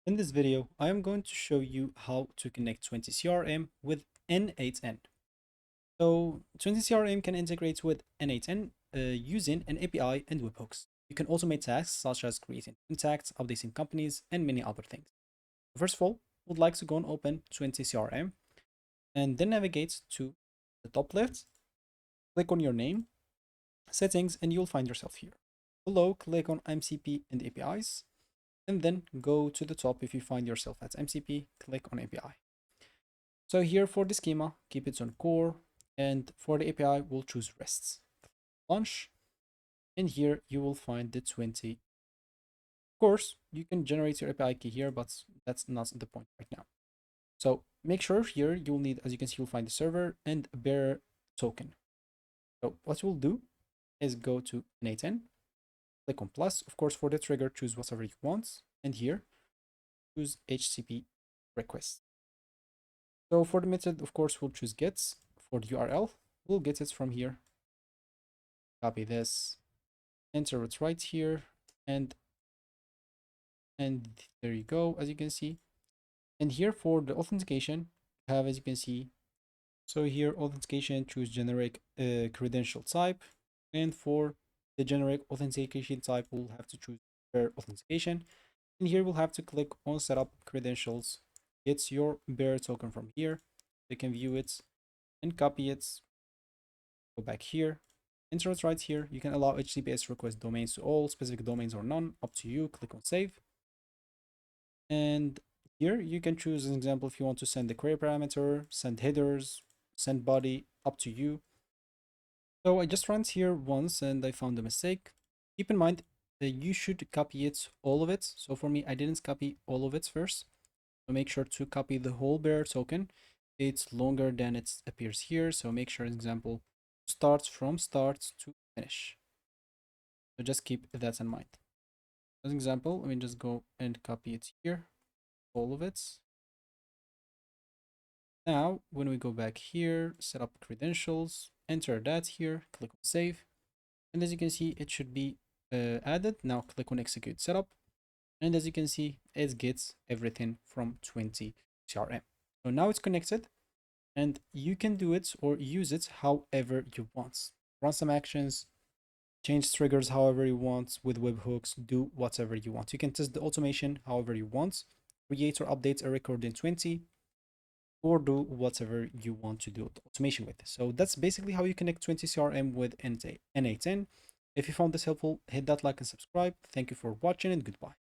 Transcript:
In this video, I am going to show you how to connect Twenty CRM with n8n. So Twenty CRM can integrate with n8n using an API and webhooks. You can automate tasks such as creating contacts, updating companies, and many other things. First of all, would like to go and open Twenty CRM and then navigate to the top left, click on your name, settings, and you'll find yourself here. Below, click on MCP and APIs, and then go to the top. If you find yourself at MCP, click on API. So here for the schema, keep it on core, and for the API, we'll choose RESTs. Launch, and here you will find the 20. Of course, you can generate your API key here, but that's not the point right now. So make sure here you'll need, as you can see, you'll find the server and a bearer token. So what we'll do is go to n8n, click on plus. Of course, for the trigger, choose whatever you want, and here choose HTTP request. So for the method, of course, we'll choose gets. For the URL, we'll get it from here. Copy this, enter it right here, and there you go, as you can see. And here for the authentication, have, as you can see, so here authentication, choose generic credential type, and for the generic authentication type, we'll have to choose bearer authentication. And here we'll have to click on setup credentials. Get your bearer token from here. You can view it and copy it. Go back here, enter it right here. You can allow HTTPS request domains to all, specific domains or none, up to you. Click on save. And here you can choose an example if you want to send the query parameter, send headers, send body, up to you. So I just ran here once and I found a mistake. Keep in mind that you should copy it, all of it. So for me, I didn't copy all of it first. So make sure to copy the whole bearer token. It's longer than it appears here. So make sure, example, starts from start to finish. So just keep that in mind. As an example, let me just go and copy it here, all of it. Now, when we go back here, set up credentials, enter that here, click on save. And as you can see, it should be added. Now click on execute setup. And as you can see, it gets everything from 20 CRM. So now it's connected and you can do it or use it however you want. Run some actions, change triggers however you want with webhooks, do whatever you want. You can test the automation however you want, create or update a record in 20, or do whatever you want to do the automation with. So that's basically how you connect 20 CRM with n8n. If you found this helpful, hit that like and subscribe. Thank you for watching and goodbye.